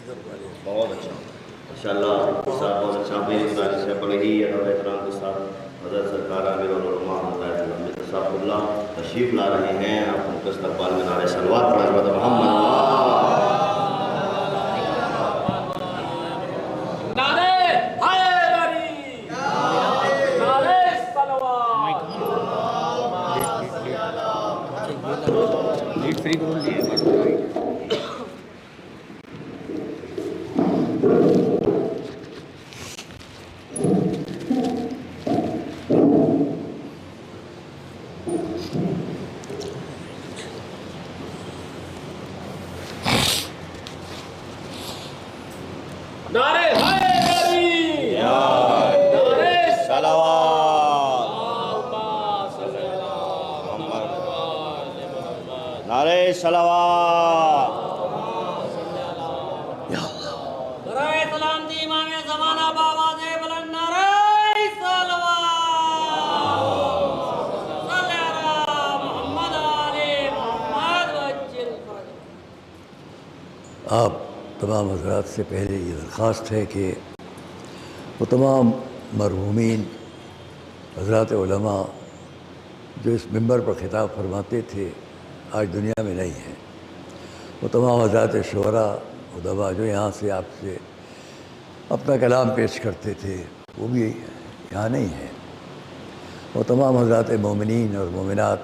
بہت اچھا ماشاءاللہ صاحب، بہت اچھا اپنی گزارش سے بڑے ہی ادب احترام کے ساتھ حضرت سرکار امیر العلماء حضرت صاحب اللہ تشریف لا رہے ہیں. آپ ان کے استقبال میں نعرہ صلوات پڑھا جائے محمد نعرہ صلوات. برائے سلام دی امام زمانہ بآواز بلند نعرہ صلوات. صلی علی محمد آل محمد وجل فرج. آپ تمام حضرات سے پہلے یہ درخواست ہے کہ وہ تمام مرحومین حضرات علماء جو اس منبر پر خطاب فرماتے تھے آج دنیا میں نہیں ہیں، وہ تمام حضرات شعراء ادبا جو یہاں سے آپ سے اپنا کلام پیش کرتے تھے وہ بھی یہاں نہیں ہیں. وہ تمام حضرات مومنین اور مومنات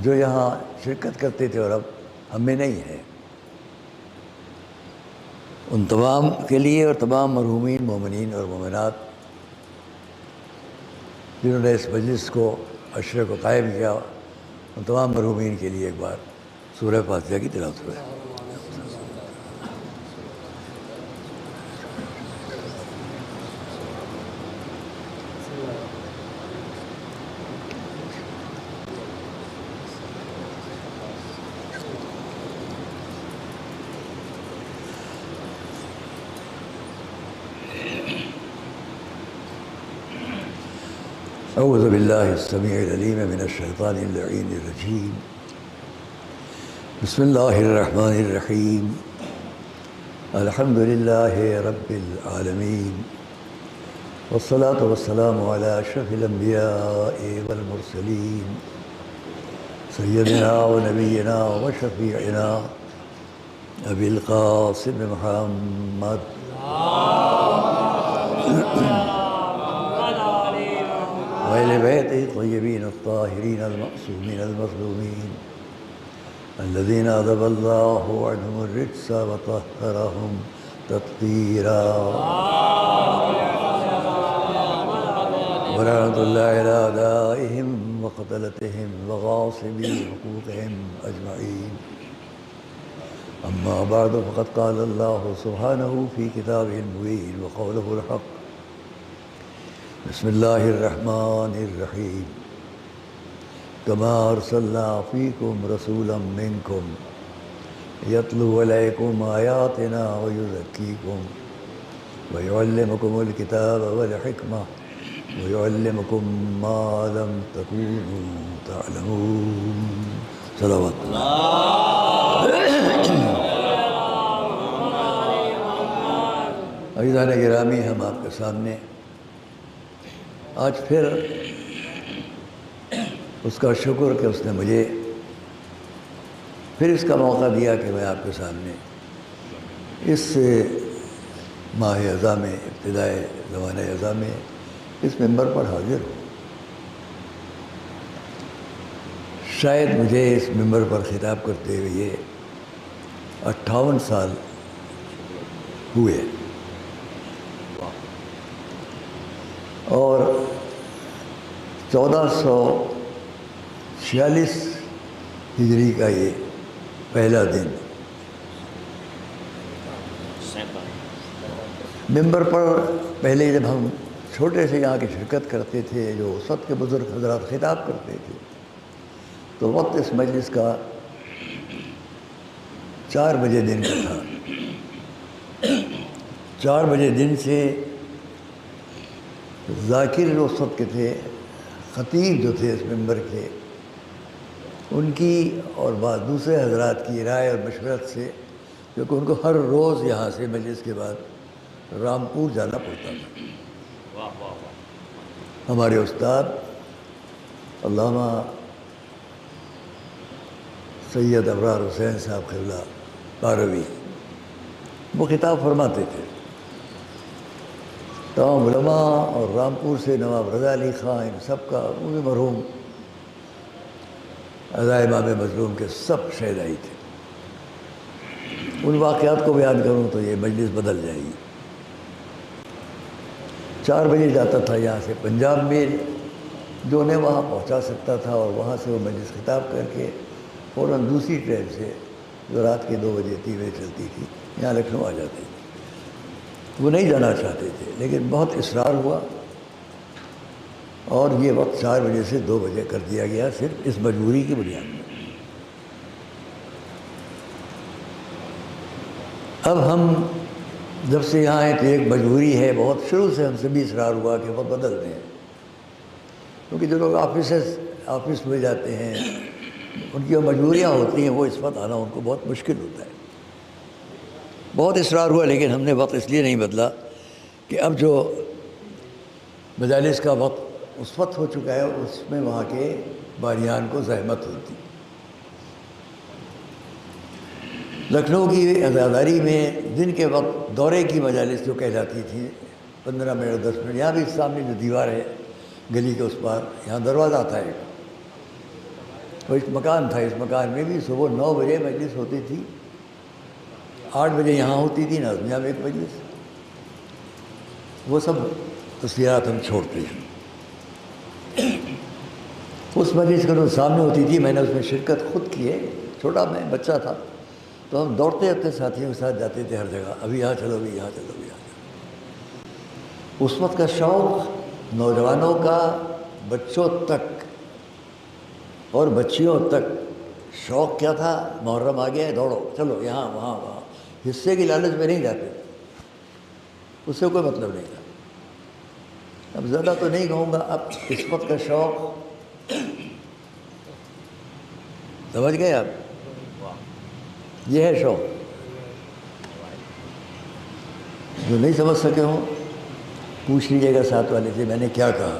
جو یہاں شرکت کرتے تھے اور اب ہم میں نہیں ہیں، ان تمام کے لیے اور تمام مرحومین مومنین اور مومنات جنہوں نے اس مجلس کو عشرے کو قائم کیا، ان تمام مرحومین کے لیے ایک بار سورہ فاتحہ کی تلاوت ہوئے. اعوذ باللہ السمیع العلیم من الشیطان اللعین الرجیم. بسم اللہ الرحمن الرحیم. الحمد للہ رب العالمین والصلاة والسلام علی اشرف الانبیاء والمرسلین سیدنا و نبینا و شفیعنا ابی القاسم محمد وإهل بيته الطيبين الطاهرين المعصومين المظلومين الذين أذهب الله عنهم الرجس وطهرهم تطهيرا. ولعنة الله على أعدائهم وقتلتهم وغاصبي حقوقهم أجمعين. أما بعد فقد قال الله سبحانه في كتابه المبين وقوله الحق. بسم اللہ الرحمن الرحیم. کما ارسلنا فیکم رسولا منکم یتلو علیکم آیاتنا ویزکیکم ویعلمکم الکتاب والحکمہ ویعلمکم ما لم تکونوا تعلمون. صلوات عزیزان گرامی، ہم آپ کے سامنے آج پھر اس کا شکر کہ اس نے مجھے پھر اس کا موقع دیا کہ میں آپ کے سامنے اس ماہ اذا میں، ابتدائے زمانہ اذا میں اس منبر پر حاضر ہوں. شاید مجھے اس منبر پر خطاب کرتے ہوئے یہ 58 سال ہوئے اور 1446 ہجری کا یہ پہلا دن منبر پر پہلے جب ہم چھوٹے سے یہاں کی شرکت کرتے تھے، جو اس وقت کے بزرگ حضرات خطاب کرتے تھے، تو وقت اس مجلس کا 4 بجے دن کا تھا. 4 بجے دن سے ذاکر جو اس وقت کے تھے، خطیب جو تھے اس منبر کے، ان کی اور بعض دوسرے حضرات کی رائے اور مشورت سے کیونکہ ان کو ہر روز یہاں سے مجلس کے بعد رامپور جانا پڑتا تھا۔ واہ واہ واہ، ہمارے استاد علامہ سید ابرار حسین صاحب قبلہ بارہوی وہ خطاب فرماتے تھے، تمام علماء اور رامپور سے نواب رضا علی خان ان سب کا، وہ بھی مرحوم عزائے امام مظلوم کے سب شہدائی تھے۔ ان واقعات کو بیان کروں تو یہ مجلس بدل جائے گی۔ 4 بجے جاتا تھا یہاں سے پنجاب میل، جو انہیں وہاں پہنچا سکتا تھا، اور وہاں سے وہ مجلس خطاب کر کے فوراً دوسری ٹرین سے جو رات کے 2 بجے 3 بجے چلتی تھی یہاں لکھنؤ آ جاتے تھے۔ وہ نہیں جانا چاہتے تھے لیکن بہت اصرار ہوا اور یہ وقت 4 بجے سے 2 بجے کر دیا گیا، صرف اس مجبوری کی بنیاد پر۔ اب ہم جب سے یہاں آئے تو ایک مجبوری ہے، بہت شروع سے ہم سے بھی اصرار ہوا کہ وقت بدل دیں، کیونکہ جو لوگ آفس میں جاتے ہیں ان کی جو مجبوریاں ہوتی ہیں وہ اس وقت آنا ان کو بہت مشکل ہوتا ہے۔ بہت اصرار ہوا لیکن ہم نے وقت اس لیے نہیں بدلا کہ اب جو مجالس کا وقت اس وقت ہو چکا ہے اس میں وہاں کے باریان کو زحمت ہوتی۔ لکھنؤ کی عزاداری میں دن کے وقت دورے کی مجالس جو کہلاتی تھی 15 منٹ 10 منٹ، یہاں بھی سامنے جو دیوار ہے گلی کے اس پار یہاں دروازہ تھا ایک، اور ایک مکان تھا، اس مکان میں بھی صبح 9 بجے مجلس ہوتی تھی، 8 بجے یہاں ہوتی تھی نازمیہ میں ایک مجلس۔ وہ سب تصویرات ہم چھوڑتے ہیں۔ اس مجلس کا جو سامنے ہوتی تھی میں نے اس میں شرکت خود کی ہے، چھوٹا میں بچہ تھا تو ہم دوڑتے اپنے ساتھیوں کے ساتھ جاتے تھے ہر جگہ، ابھی یہاں چلو ابھی یہاں چلو ابھی یہاں چلو۔ اس وقت کا شوق نوجوانوں کا بچوں تک اور بچیوں تک شوق کیا تھا، محرم آ گیا ہے دوڑو چلو یہاں وہاں وہاں، حصے کی لالچ میں نہیں جاتے، اس سے کوئی مطلب نہیں تھا۔ اب زیادہ تو نہیں کہوں گا، اب اس وقت کا شوق سمجھ گئے آپ، یہ ہے شوق۔ جو نہیں سمجھ سکے ہوں پوچھ لیجیے گا ساتھ والے سے میں نے کیا کہا۔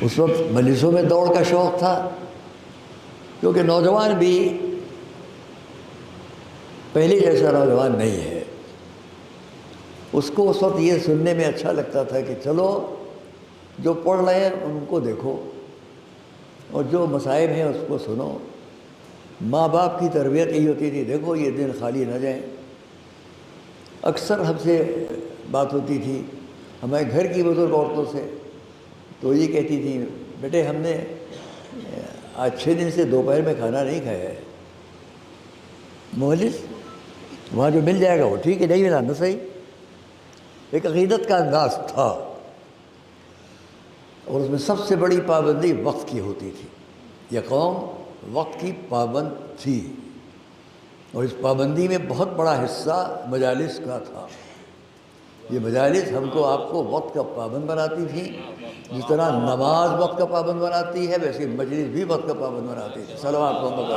اس وقت مجلسوں میں دوڑ کا شوق تھا کیونکہ نوجوان بھی پہلے جیسا نوجوان نہیں ہے، اس کو اس وقت یہ سننے میں اچھا لگتا تھا کہ چلو جو پڑھ رہے ہیں ان کو دیکھو اور جو مصائب ہیں اس کو سنو۔ ماں باپ کی تربیت یہی ہوتی تھی، دیکھو یہ دن خالی نہ جائیں۔ اکثر ہم سے بات ہوتی تھی ہمارے گھر کی بزرگ عورتوں سے، تو یہ کہتی تھی بیٹے ہم نے آج 6 دن سے دوپہر میں کھانا نہیں کھایا ہے۔ مجلس وہاں جو مل جائے گا وہ ٹھیک ہے، نہیں ملا نہ صحیح۔ ایک عقیدت کا انداز تھا اور اس میں سب سے بڑی پابندی وقت کی ہوتی تھی۔ یہ قوم وقت کی پابند تھی اور اس پابندی میں بہت بڑا حصہ مجالس کا تھا۔ یہ مجالس ہم کو آپ کو وقت کا پابند بناتی تھی، جس طرح نماز وقت کا پابند بناتی ہے ویسے مجلس بھی وقت کا پابند بناتی تھی۔ صلوات محمد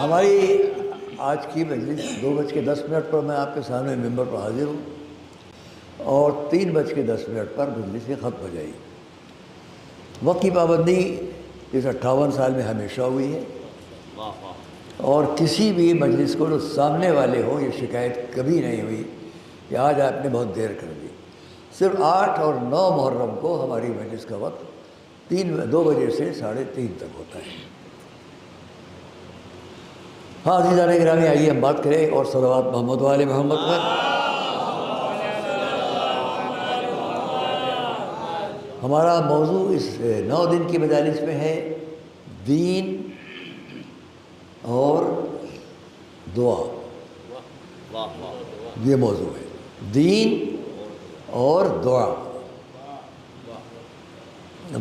ہماری آج کی مجلس 2:10 پر میں آپ کے سامنے ممبر پر حاضر ہوں اور 3:10 پر مجلس سے ختم ہو جائے گی۔ وقت کی پابندی اس 58 سال میں ہمیشہ ہوئی ہے اور کسی بھی مجلس کو جو سامنے والے ہوں یہ شکایت کبھی نہیں ہوئی کہ آج آپ نے بہت دیر کر دی۔ صرف 8 اور 9 محرم کو ہماری مجلس کا وقت 2 بجے سے 3:30 تک ہوتا ہے۔ ہاں عزیزان گرامی آئیے ہم بات کریں اور صلوات محمد و آل محمد پر۔ ہمارا موضوع اس 9 دن کی مجالس میں ہے دین اور دعا۔ یہ موضوع ہے دین اور دعا۔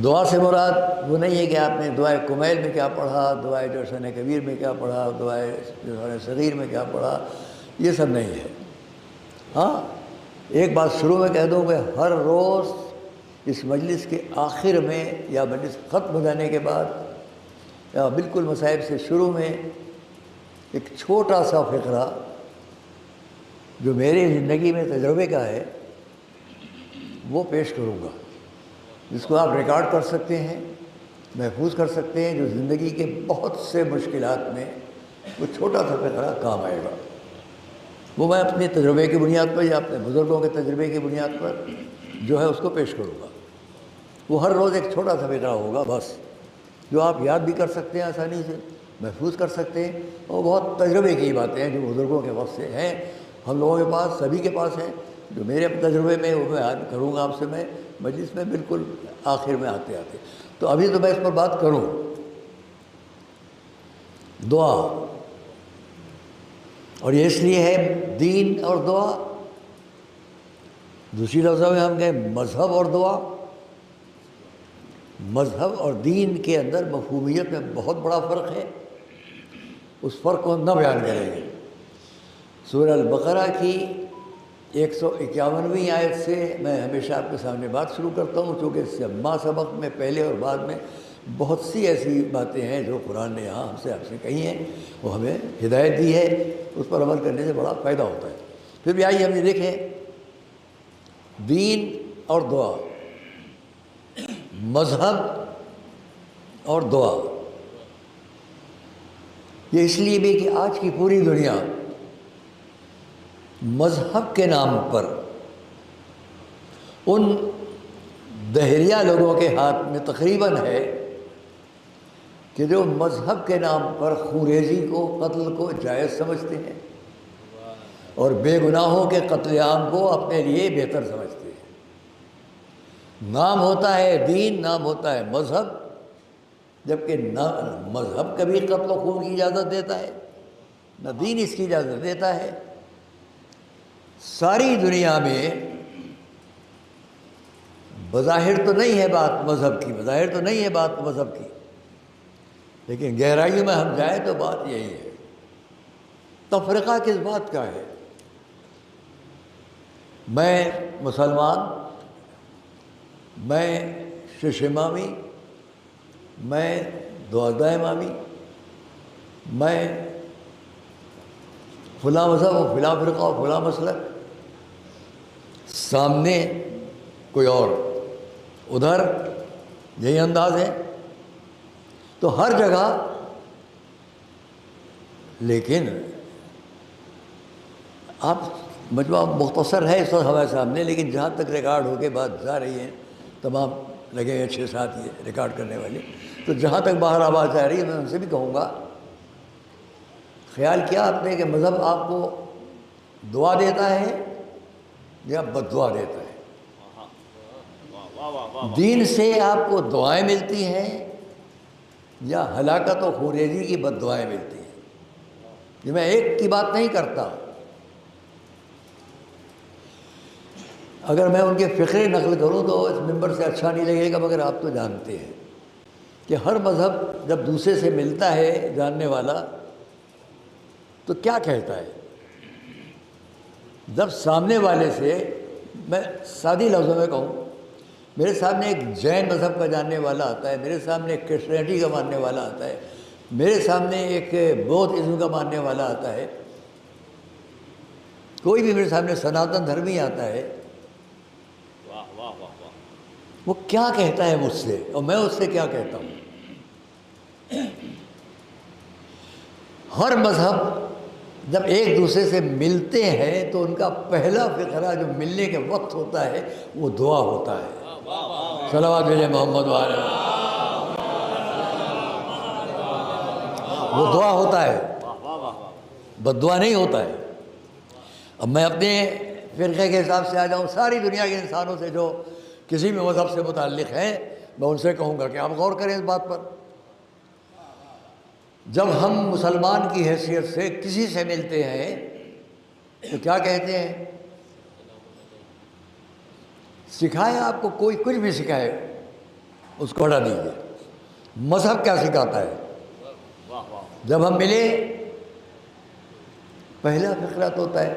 دعا سے مراد وہ نہیں ہے کہ آپ نے دعائے کمیل میں کیا پڑھا، دعائے جوشن کبیر میں کیا پڑھا، دعائے جوشن صغیر میں کیا پڑھا، یہ سب نہیں ہے۔ ہاں ایک بات شروع میں کہہ دوں کہ ہر روز اس مجلس کے آخر میں یا مجلس ختم ہو جانے کے بعد یا بالکل مصائب سے شروع میں ایک چھوٹا سا فقرہ جو میری زندگی میں تجربے کا ہے وہ پیش کروں گا، جس کو آپ ریکارڈ کر سکتے ہیں، محفوظ کر سکتے ہیں، جو زندگی کے بہت سے مشکلات میں وہ چھوٹا سا فقرہ کام آئے گا۔ وہ میں اپنے تجربے کی بنیاد پر یا اپنے بزرگوں کے تجربے کی بنیاد پر جو ہے اس کو پیش کروں گا۔ وہ ہر روز ایک چھوٹا سا فقرہ ہوگا بس، جو آپ یاد بھی کر سکتے ہیں، آسانی سے محفوظ کر سکتے ہیں، اور بہت تجربے کی باتیں ہیں جو بزرگوں کے وقت سے ہیں، ہم لوگوں کے پاس، سبھی کے پاس ہیں، جو میرے تجربے میں وہ میں کروں گا آپ سے میں مجلس میں بالکل آخر میں آتے آتے۔ تو ابھی تو میں اس پر بات کروں۔ دعا، اور یہ اس لیے ہے دین اور دعا، دوسری لفظوں میں ہم کہیں مذہب اور دعا۔ مذہب اور دین کے اندر مفہومیت میں بہت بڑا فرق ہے، اس فرق کو نہ بیان کریں گے۔ سورہ البقرہ کی 151ویں آیت سے میں ہمیشہ آپ کے سامنے بات شروع کرتا ہوں، چونکہ اس سے ما سبق میں پہلے اور بعد میں بہت سی ایسی باتیں ہیں جو قرآن نے یہاں ہم سے آپ سے کہی ہیں، وہ ہمیں ہدایت دی ہے، اس پر عمل کرنے سے بڑا فائدہ ہوتا ہے۔ پھر بھی آئیے ہم یہ دیکھیں، دین اور دعا، مذہب اور دعا، یہ اس لیے بھی کہ آج کی پوری دنیا مذہب کے نام پر ان دہریہ لوگوں کے ہاتھ میں تقریباً ہے کہ جو مذہب کے نام پر خونریزی کو، قتل کو جائز سمجھتے ہیں اور بے گناہوں کے قتل عام کو اپنے لیے بہتر سمجھتے ہیں۔ نام ہوتا ہے دین، نام ہوتا ہے مذہب، جبکہ نہ مذہب کبھی قتل و خون کی اجازت دیتا ہے، نہ دین اس کی اجازت دیتا ہے۔ ساری دنیا میں بظاہر تو نہیں ہے بات مذہب کی، بظاہر تو نہیں ہے بات مذہب کی، لیکن گہرائیوں میں ہم جائیں تو بات یہی ہے۔ تفرقہ کس بات کا ہے؟ میں مسلمان، میں شش امامی، میں 12 امامی، میں فلاں مذہب اور فلاں فرقہ اور فلاں مسلک، سامنے کوئی اور، ادھر یہی انداز ہے، تو ہر جگہ، لیکن آپ مجموعہ مختصر ہے اس وقت ہمارے سامنے، لیکن جہاں تک ریکارڈ ہو کے بات جا رہی ہے، تمام لگے ہیں 6-7 یہ ریکارڈ کرنے والے، تو جہاں تک باہر آواز جا رہی ہے میں ان سے بھی کہوں گا، خیال کیا آپ نے کہ مذہب آپ کو دعا دیتا ہے یا بد دعا دیتا ہے؟ دین سے آپ کو دعائیں ملتی ہیں یا ہلاکت و خونریزی کی بد دعائیں ملتی ہیں؟ یہ میں ایک کی بات نہیں کرتا، اگر میں ان کے فقرے نقل کروں تو اس ممبر سے اچھا نہیں لگے گا، مگر آپ تو جانتے ہیں کہ ہر مذہب جب دوسرے سے ملتا ہے جاننے والا تو کیا کہتا ہے؟ جب سامنے والے سے، میں سادی لفظوں میں کہوں، میرے سامنے ایک جین مذہب کا جاننے والا آتا ہے، میرے سامنے ایک کرسچینٹی کا ماننے والا آتا ہے، میرے سامنے ایک بودھ ازم کا ماننے والا آتا ہے، کوئی بھی میرے سامنے سناتن دھرمی آتا ہے، وہ کیا کہتا ہے مجھ سے اور میں اس سے کیا کہتا ہوں؟ ہر مذہب جب ایک دوسرے سے ملتے ہیں تو ان کا پہلا فقرہ جو ملنے کے وقت ہوتا ہے وہ دعا ہوتا ہے۔ صلوات علی محمد وعلی، وہ دعا ہوتا ہے، بد دعا نہیں ہوتا ہے۔ اب میں اپنے فرقے کے حساب سے آ جاؤں، ساری دنیا کے انسانوں سے جو کسی بھی مذہب سے متعلق ہیں، میں ان سے کہوں گا کہ آپ غور کریں اس بات پر۔ جب ہم مسلمان کی حیثیت سے کسی سے ملتے ہیں تو کیا کہتے ہیں؟ سکھائے آپ کو کوئی کچھ بھی سکھائے، اس کو ہٹا دیجیے۔ مذہب کیا سکھاتا ہے؟ جب ہم ملے پہلا فقرہ تو ہوتا ہے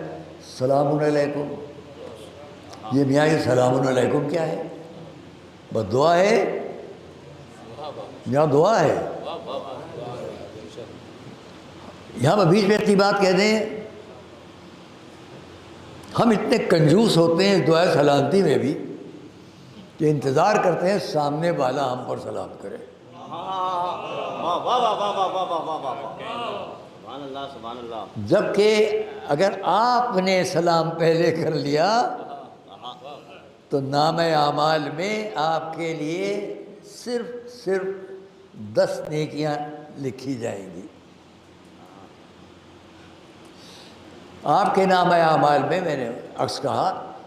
سلام علیکم۔ یہ میاں یہ سلام علیکم کیا ہے؟ بس دعا ہے؟ یہاں دعا ہے؟ یہاں بیچ میں اتنی بات کہہ دیں، ہم اتنے کنجوس ہوتے ہیں دعا سلامتی میں بھی کہ انتظار کرتے ہیں سامنے والا ہم پر سلام کرے۔ سبحان اللہ۔ جبکہ اگر آپ نے سلام پہلے کر لیا تو نامہ اعمال میں آپ کے لیے صرف 10 نیکیاں لکھی جائیں گی۔ آپ کے نامہ اعمال میں نے عکس کہا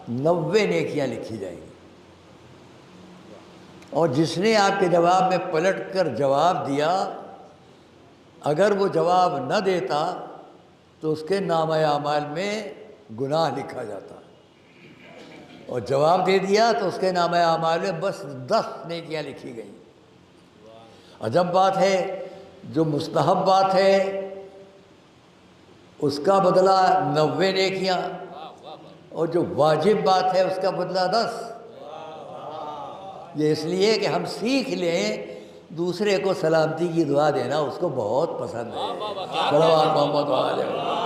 90 نیکیاں لکھی جائیں گی، اور جس نے آپ کے جواب میں پلٹ کر جواب دیا اگر وہ جواب نہ دیتا تو اس کے نامہ اعمال میں گناہ لکھا جاتا، اور جواب دے دیا تو اس کے نامہ اعمال میں بس 10 نیکیاں لکھی گئیں۔ عجب بات ہے، جو مستحب بات ہے اس کا بدلہ 90 نیکیاں، اور جو واجب بات ہے اس کا بدلہ 10۔ یہ اس لیے کہ ہم سیکھ لیں دوسرے کو سلامتی کی دعا دینا اس کو بہت پسند ہے۔ صلوات محمد علیہ وسلم۔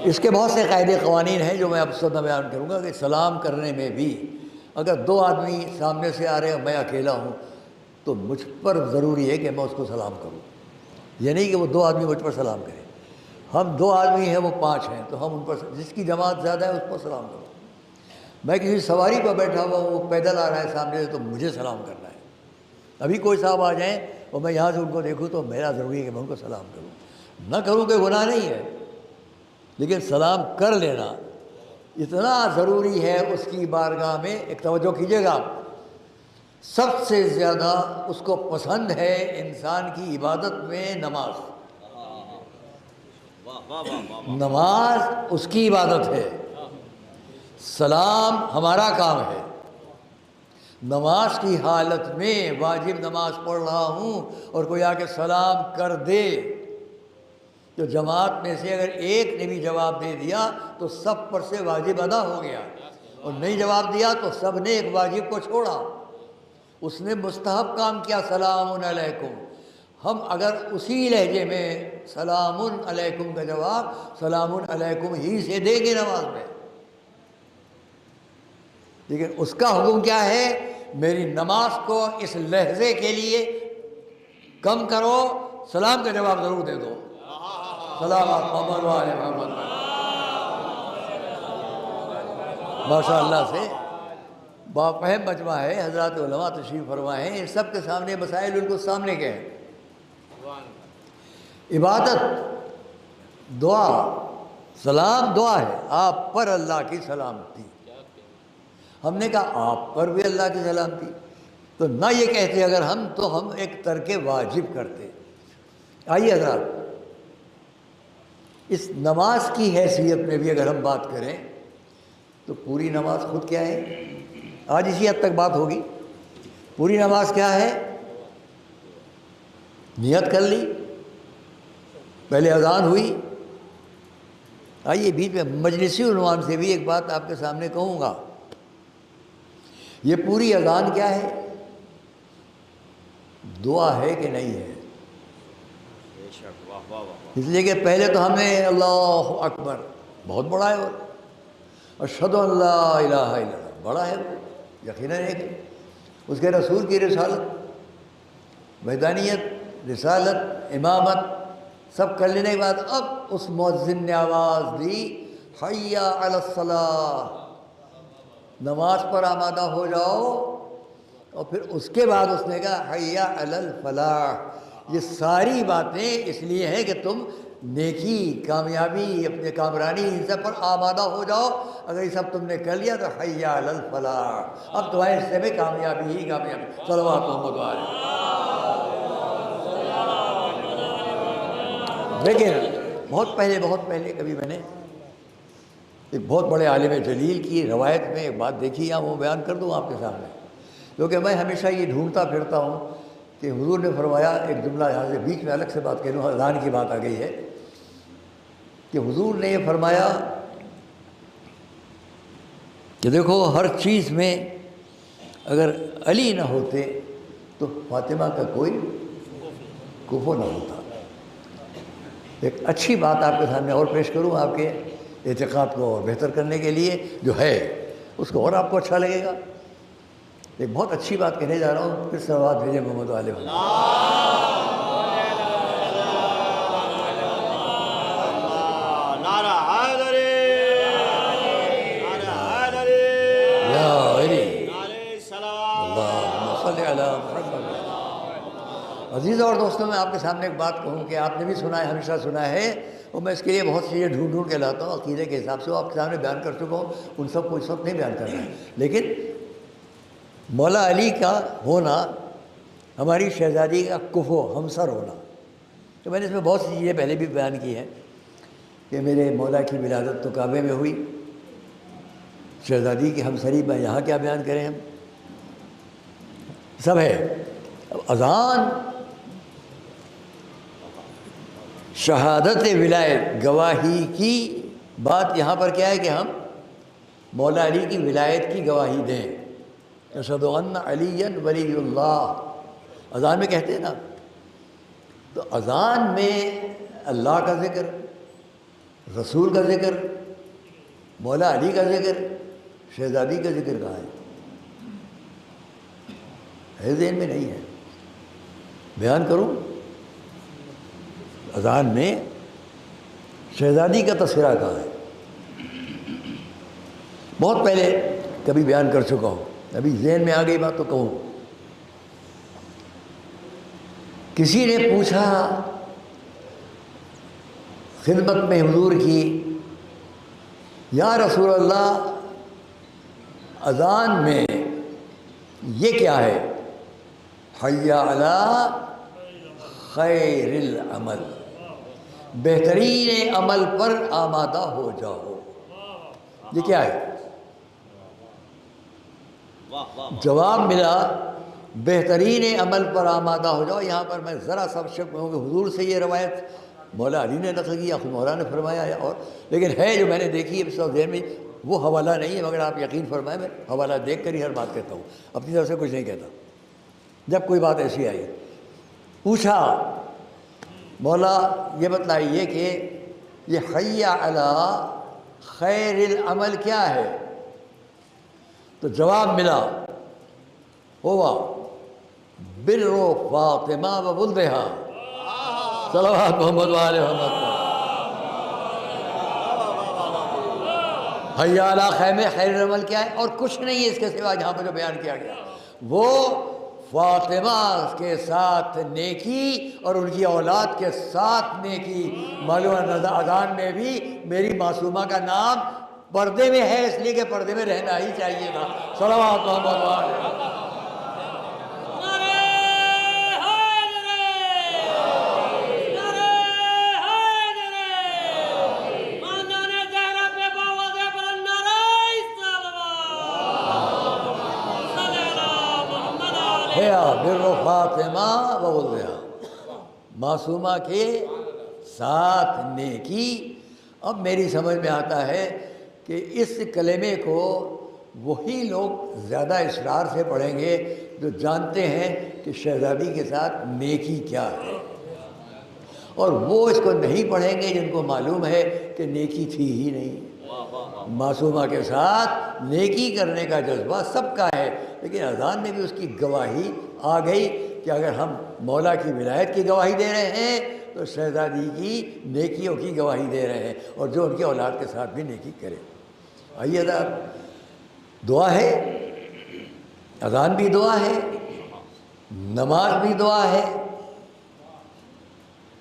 اس کے بہت سے قاعدے قوانین ہیں جو میں اب سب بیان کروں گا کہ سلام کرنے میں بھی اگر 2 آدمی سامنے سے آ رہے ہیں، میں اکیلا ہوں، تو مجھ پر ضروری ہے کہ میں اس کو سلام کروں، یہ نہیں کہ وہ 2 آدمی مجھ پر سلام کریں۔ ہم 2 آدمی ہیں، وہ 5 ہیں، تو ہم ان پر جس کی جماعت زیادہ ہے اس پر سلام کرو۔ میں کسی سواری پر بیٹھا ہوا ہوں، وہ پیدل آ رہا ہے سامنے سے، تو مجھے سلام کرنا ہے۔ ابھی کوئی صاحب آ جائیں اور میں یہاں سے ان کو دیکھوں تو میرا ضروری ہے کہ میں ان کو سلام کروں۔ نہ کروں کہ گناہ نہیں ہے، لیکن سلام کر لینا اتنا ضروری ہے اس کی بارگاہ میں۔ ایک توجہ کیجیے گا، سب سے زیادہ اس کو پسند ہے انسان کی عبادت میں نماز۔ نماز اس کی عبادت ہے، سلام ہمارا کام ہے۔ نماز کی حالت میں واجب نماز پڑھ رہا ہوں اور کوئی آ کے سلام کر دے تو جماعت میں سے اگر ایک نے بھی جواب دے دیا تو سب پر سے واجب ادا ہو گیا، اور نہیں جواب دیا تو سب نے ایک واجب کو چھوڑا، اس نے مستحب کام کیا سلام علیکم۔ ہم اگر اسی لہجے میں سلام علیکم کا جواب سلام علیکم ہی سے دیں گے نماز میں، لیکن اس کا حکم کیا ہے؟ میری نماز کو اس لہجے کے لیے کم کرو، سلام کا جواب ضرور دے دو۔ سلامات محمد وعلی محمد۔ ماشاء اللہ سے بافہم مجمع ہے، حضرات علماء تشریف فرما ہیں، ان سب کے سامنے مسائل ان کو سامنے کے ہیں۔ عبادت دعا، سلام دعا ہے، آپ پر اللہ کی سلامتی۔ ہم نے کہا آپ پر بھی اللہ کی سلامتی، تو نہ یہ کہتے اگر ہم تو ہم ایک ترک واجب کرتے۔ آئیے حضرات، اس نماز کی حیثیت میں بھی اگر ہم بات کریں تو پوری نماز خود کیا ہے؟ آج اسی حد تک بات ہوگی۔ پوری نماز کیا ہے؟ نیت کر لی، پہلے اذان ہوئی۔ آئیے بیچ میں مجلسی عنوان سے بھی ایک بات آپ کے سامنے کہوں گا، یہ پوری اذان کیا ہے؟ دعا ہے کہ نہیں ہے؟ اس لیے کہ پہلے تو ہم نے اللہ اکبر، بہت بڑا ہے وہ، اشہد ان لا الہ الا اللہ، بڑا ہے وہ یقیناً ہے کہ اس کے رسول کی رسالت، وحدانیت، رسالت، امامت سب کر لینے کے بعد اب اس مؤذن نے آواز دی حی علی الصلاۃ، نماز پر آمادہ ہو جاؤ، اور پھر اس کے بعد اس نے کہا حی علی الفلاح۔ یہ ساری باتیں اس لیے ہیں کہ تم نیکی، کامیابی، اپنے کامرانی ان سب پر آمادہ ہو جاؤ۔ اگر یہ سب تم نے کر لیا تو حی علی الفلاح، اب تمہارے حصے میں کامیابی ہی کامیابی۔ صلوات محمد علیہ۔ لیکن بہت پہلے کبھی میں نے ایک بہت بڑے عالم جلیل کی روایت میں ایک بات دیکھی ہے، وہ بیان کر دوں آپ کے سامنے، کیونکہ میں ہمیشہ یہ ڈھونڈتا پھرتا ہوں کہ حضور نے فرمایا، ایک جملہ یہاں سے بیچ میں الگ سے بات کروں، اذان کی بات آ گئی ہے، کہ حضور نے یہ فرمایا کہ دیکھو ہر چیز میں اگر علی نہ ہوتے تو فاطمہ کا کوئی کفو نہ ہوتا۔ ایک اچھی بات آپ کے سامنے اور پیش کروں، آپ کے اعتقاد کو اور بہتر کرنے کے لیے، جو ہے اس کو اور آپ کو اچھا لگے گا۔ ایک بہت اچھی بات کہنے جا رہا ہوں، پھر صلوات بھیجیں محمد علیہ وسلم۔ نعرہ حیدری، نعرہ حیدری، یا علی، نعرہ سلام۔ اللہم صلی علی محمد۔ عزیزوں اور دوستوں، میں آپ کے سامنے ایک بات کہوں کہ آپ نے بھی سنا ہے، ہمیشہ سنا ہے، اور میں اس کے لیے بہت چیزیں ڈھونڈ کے لاتا ہوں عقیدے کے حساب سے، وہ آپ کے سامنے بیان کر چکا ہوں، ان سب کو اس وقت نہیں بیان کرنا ہے، لیکن مولا علی کا ہونا، ہماری شہزادی کا کفو ہمسر ہونا، تو میں نے اس میں بہت سی چیزیں پہلے بھی بیان کی ہیں کہ میرے مولا کی ولادت تو کعبے میں ہوئی، شہزادی کی ہمسری میں یہاں کیا بیان کریں ہم، سب ہے۔ اب اذان، شہادت ولایت، گواہی کی بات یہاں پر کیا ہے کہ ہم مولا علی کی ولایت کی گواہی دیں، اشہد ان علی ولی اللہ، اذان میں کہتے ہیں نا، تو اذان میں اللہ کا ذکر، رسول کا ذکر، مولا علی کا ذکر، شہزادی کا ذکر کہاں ہے ذہن میں نہیں ہے، بیان کروں۔ اذان میں شہزادی کا تذکرہ کہاں ہے؟ بہت پہلے کبھی بیان کر چکا ہوں، ابھی ذہن میں آ گئی بات تو کہوں۔ کسی نے پوچھا خدمت میں حضور کی، یا رسول اللہ اذان میں یہ کیا ہے؟ حی علی خیر العمل، بہترین عمل پر آمادہ ہو جاؤ، یہ کیا ہے؟ جواب ملا بہترین عمل پر آمادہ ہو جاؤ۔ یہاں پر میں ذرا سب شک ہوں کہ حضور سے یہ روایت مولا علی نے نقل کی یا خود مولا نے فرمایا ہے، اور لیکن ہے جو میں نے دیکھی ہے اس وقت ذہن میں، وہ حوالہ نہیں ہے، مگر آپ یقین فرمائیں میں حوالہ دیکھ کر ہی ہر بات کہتا ہوں، اپنی طرف سے کچھ نہیں کہتا۔ جب کوئی بات ایسی آئی، پوچھا مولا یہ بتلائیے کہ یہ حی علی خیر العمل کیا ہے؟ تو جواب ملا، ہوا بر فاطمہ و ولدہا، صلوات محمد و آل محمد۔ حی علی خیر العمل کیا ہے؟ اور کچھ نہیں ہے اس کے سوا جہاں پر جو بیان کیا گیا، وہ فاطمہ کے ساتھ نیکی اور ان کی اولاد کے ساتھ نیکی۔ معلوم اذان میں بھی میری معصومہ کا نام پردے میں ہے، اس لیے کہ پردے میں رہنا ہی چاہیے تھا۔ صلوات محمد و آل محمد۔ بر فاطمہ و ولدہا، معصومہ کے ساتھ نیکی۔ اب میری سمجھ میں آتا ہے کہ اس کلمے کو وہی لوگ زیادہ اصرار سے پڑھیں گے جو جانتے ہیں کہ شہزادی کے ساتھ نیکی کیا ہے، اور وہ اس کو نہیں پڑھیں گے جن کو معلوم ہے کہ نیکی تھی ہی نہیں۔ معصومہ کے ساتھ نیکی کرنے کا جذبہ سب کا ہے، لیکن اذان میں بھی اس کی گواہی آ گئی کہ اگر ہم مولا کی ولایت کی گواہی دے رہے ہیں تو شہزادی کی نیکیوں کی گواہی دے رہے ہیں، اور جو ان کی اولاد کے ساتھ بھی نیکی کرے۔ آئیے دعا ہے، اذان بھی دعا ہے، نماز بھی دعا ہے۔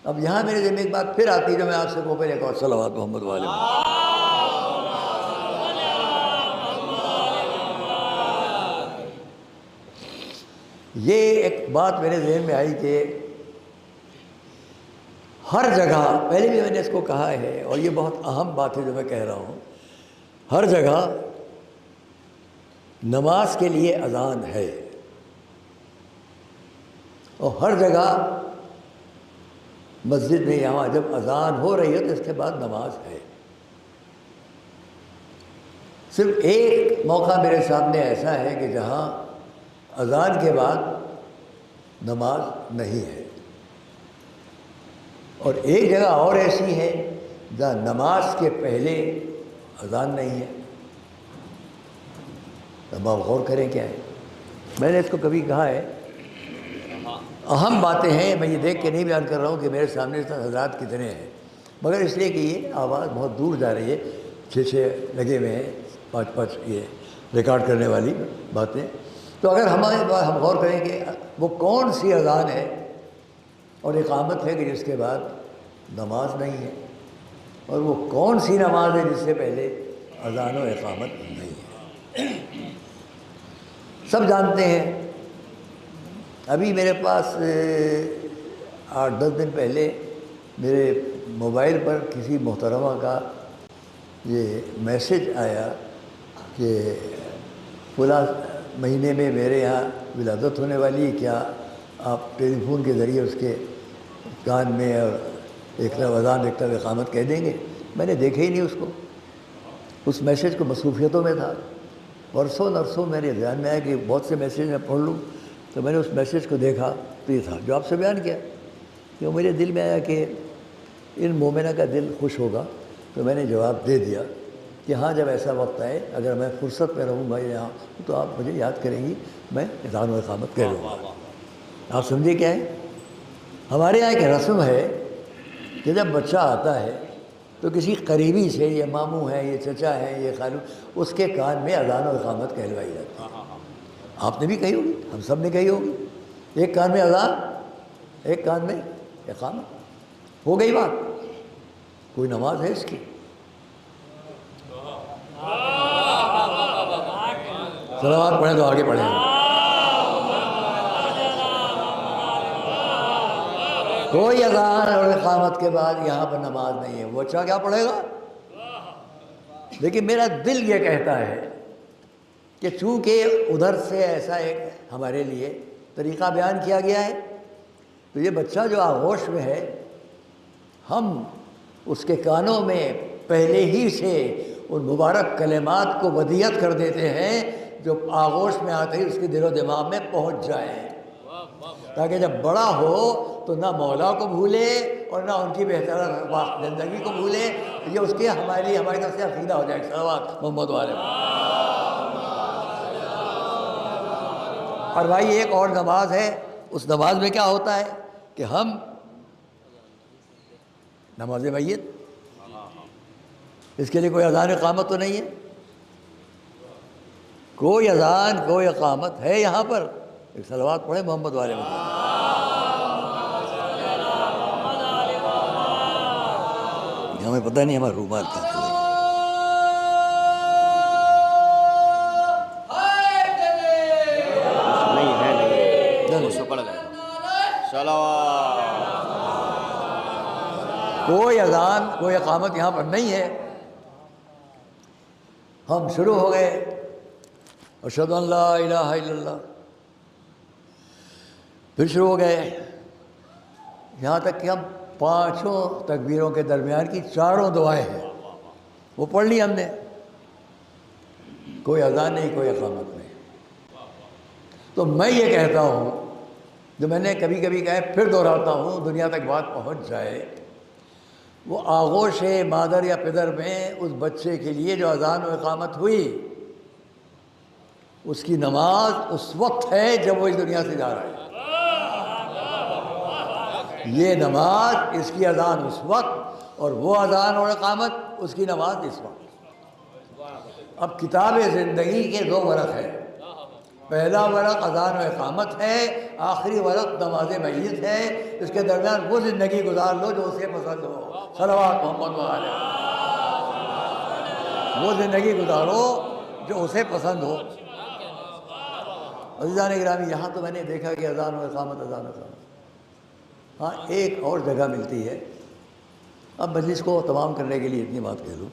اب یہاں میرے ذہن میں ایک بات پھر آتی ہے جو میں آپ سے کو پہلے کہا، صلوات محمد و آل محمد۔ یہ ایک بات میرے ذہن میں آئی کہ ہر جگہ، پہلے بھی میں نے اس کو کہا ہے، اور یہ بہت اہم بات ہے جو میں کہہ رہا ہوں، ہر جگہ نماز کے لیے اذان ہے، اور ہر جگہ مسجد میں یہاں جب اذان ہو رہی ہے تو اس کے بعد نماز ہے۔ صرف ایک موقع میرے سامنے ایسا ہے کہ جہاں اذان کے بعد نماز نہیں ہے، اور ایک جگہ اور ایسی ہے جہاں نماز کے پہلے اذان نہیں ہے۔ اب آپ غور کریں کیا ہے۔ میں نے اس کو کبھی کہا ہے، اہم باتیں ہیں، میں یہ دیکھ کے نہیں بیان کر رہا ہوں کہ میرے سامنے حضرات کتنے ہیں، مگر اس لیے کہ یہ آواز بہت دور جا رہی ہے، 6 لگے ہوئے ہیں، 5 یہ ریکارڈ کرنے والی باتیں۔ تو اگر ہم غور کریں کہ وہ کون سی اذان ہے اور اقامت ہے کہ جس کے بعد نماز نہیں ہے، اور وہ کون سی نماز ہے جس سے پہلے اذان و اقامت نہیں ہے۔ سب جانتے ہیں، ابھی میرے پاس 8-10 دن پہلے میرے موبائل پر کسی محترمہ کا یہ میسج آیا کہ فلاں مہینے میں میرے یہاں ولادت ہونے والی ہے، کیا آپ ٹیلی فون کے ذریعے اس کے کان میں اور ایک طرف اذان ایک طرف اقامت کہہ دیں گے۔ میں نے دیکھا ہی نہیں اس کو، اس میسج کو مصروفیتوں میں تھا۔ برسوں نرسوں میرے ذہن میں آیا کہ بہت سے میسیج میں پڑھ لوں، تو میں نے اس میسیج کو دیکھا تو یہ تھا جو آپ سے بیان کیا، کہ میرے دل میں آیا کہ ان مومنہ کا دل خوش ہوگا، تو میں نے جواب دے دیا کہ ہاں جب ایسا وقت آئے، اگر میں فرصت میں رہوں بھائی یہاں تو آپ مجھے یاد کریں گی، میں اذان و اقامت کہہ لوں گا۔ آپ سمجھے کیا ہے؟ ہمارے یہاں ایک رسم ہے کہ جب بچہ آتا ہے تو کسی قریبی سے، یہ ماموں ہے، یہ چچا ہے، یہ خالو، اس کے کان میں اذان و اقامت کہلوائی جاتی ہے۔ آپ نے بھی کہی ہوگی، ہم سب نے کہی ہوگی، ایک کان میں اذان، ایک کان میں اقامت، ہو گئی بات۔ کوئی نماز ہے اس کی؟ صلوات پڑھیں تو آگے پڑھیں۔ کوئی اذان اور اقامت کے بعد یہاں پر نماز نہیں ہے، وہ اچھا کیا پڑھے گا؟ لیکن میرا دل یہ کہتا ہے کہ چونکہ ادھر سے ایسا ایک ہمارے لیے طریقہ بیان کیا گیا ہے، تو یہ بچہ جو آغوش میں ہے، ہم اس کے کانوں میں پہلے ہی سے ان مبارک کلمات کو ودیعت کر دیتے ہیں جو آغوش میں آتے ہی اس کے دل و دماغ میں پہنچ جائیں، تاکہ جب بڑا ہو تو نہ مولا کو بھولے اور نہ ان کی بہتر زندگی کو بھولے۔ یہ اس کے ہماری طرف سے عقیدہ ہو جائے۔ صلوات محمد والے۔ اور بھائی ایک اور نماز ہے، اس نماز میں کیا ہوتا ہے کہ ہم نماز میت، اس کے لیے کوئی اذان اقامت تو نہیں ہے، کوئی اذان کوئی اقامت ہے یہاں پر؟ ایک صلوات پڑھیں محمد والے میں۔ ہمیں پتہ نہیں ہمارا رومال کہاں چلے گا۔ نہیں ہے، نہیں اس کو پڑھ گئے۔ کوئی اذان کوئی اقامت یہاں پر نہیں ہے۔ ہم شروع ہو گئے اشہد ان لا الہ الا اللہ، پھر شروع ہو گئے یہاں تک کہ ہم 5 تکبیروں کے درمیان کی 4 دعائیں ہیں وہ پڑھ لی ہم نے، کوئی اذان نہیں کوئی اقامت نہیں۔ تو میں یہ کہتا ہوں، جو میں نے کبھی کبھی کہا ہے، پھر دہراتا ہوں دنیا تک بات پہنچ جائے، وہ آغوش مادر یا پدر میں اس بچے کے لیے جو اذان و اقامت ہوئی، اس کی نماز اس وقت ہے جب وہ اس دنیا سے جا رہا ہے۔ یہ نماز، اس کی اذان اس وقت، اور وہ اذان اور اقامت، اس کی نماز اس وقت۔ اب کتاب زندگی کے 2 ورق ہیں، پہلا ورق اذان و اقامت ہے، آخری ورق نماز میت ہے۔ اس کے درمیان وہ زندگی گزار لو جو اسے پسند ہو۔ صلوات محمد علیہ۔ وہ زندگی گزارو جو اسے پسند ہو۔ عزیزان گرامی، یہاں تو میں نے دیکھا کہ اذان و اقامت، اذان و اقامت۔ ہاں ایک اور جگہ ملتی ہے، اب مجلس کو تمام کرنے کے لیے اتنی بات کہہ دوں،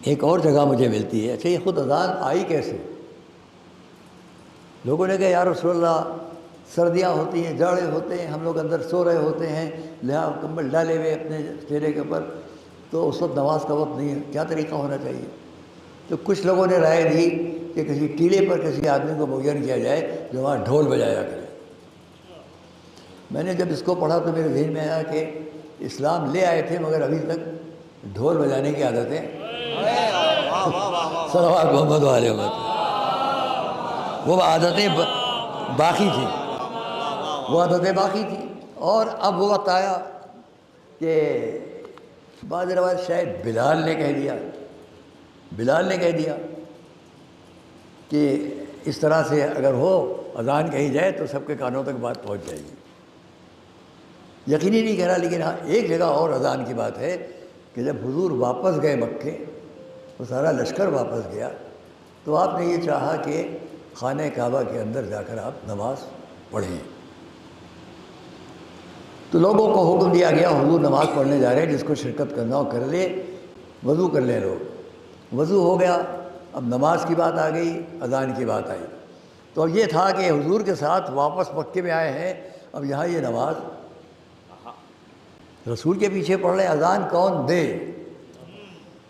ایک اور جگہ مجھے ملتی ہے، اچھا یہ خود اذان آئی کیسے؟ لوگوں نے کہا یا رسول اللہ سردیاں ہوتی ہیں، جاڑے ہوتے ہیں، ہم لوگ اندر سو رہے ہوتے ہیں، لہٰذا کمبل ڈالے ہوئے اپنے چہرے کے اوپر، تو اس وقت نماز کا وقت نہیں ہے، کیا طریقہ ہونا چاہیے؟ تو کچھ لوگوں نے رائے دی کہ کسی ٹیلے پر کسی آدمی کو مہیا کیا جائے جو وہاں ڈھول بجایا کرے۔ میں نے جب اس کو پڑھا تو میرے ذہن میں آیا کہ اسلام لے آئے تھے مگر ابھی تک ڈھول بجانے کی عادتیں صلوات محمد علیہ وسلم وہ عادتیں باقی تھیں، وہ عادتیں باقی تھیں۔ اور اب وہ وقت آیا کہ بعض روایت شاید بلال نے کہہ دیا کہ اس طرح سے اگر ہو اذان کہی جائے تو سب کے کانوں تک بات پہنچ جائے گی۔ یقینی نہیں کہہ رہا، لیکن ہاں ایک جگہ اور اذان کی بات ہے کہ جب حضور واپس گئے مکے، وہ سارا لشکر واپس گیا، تو آپ نے یہ چاہا کہ خانہ کعبہ کے اندر جا کر آپ نماز پڑھیں۔ تو لوگوں کو حکم دیا گیا حضور نماز پڑھنے جا رہے ہیں، جس کو شرکت کرنا ہو کر لے، وضو کر لیں لوگ۔ وضو ہو گیا، اب نماز کی بات آ گئی، اذان کی بات آئی۔ تو اب یہ تھا کہ حضور کے ساتھ واپس مکے میں آئے ہیں، اب یہاں یہ نماز رسول کے پیچھے پڑھ رہے ہیں، اذان کون دے؟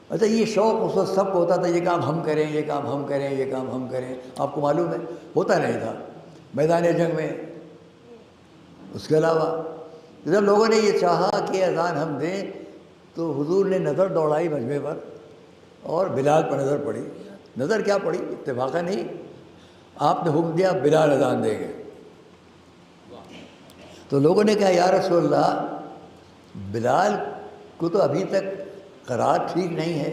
اچھا یہ شوق اس وقت سب کو ہوتا تھا، یہ کام ہم کریں، یہ کام ہم کریں، یہ کام ہم کریں۔ آپ کو معلوم ہے ہوتا نہیں تھا میدان جنگ میں۔ اس کے علاوہ جب لوگوں نے یہ چاہا کہ اذان ہم دیں تو حضور نے نظر دوڑائی مجمع پر اور بلال پر نظر پڑی۔ نظر کیا پڑی؟ اتفاقا نہیں، آپ نے حکم دیا بلال اذان دیں گے۔ تو لوگوں نے کہا یا رسول اللہ بلال کو تو ابھی تک قرار ٹھیک نہیں ہے،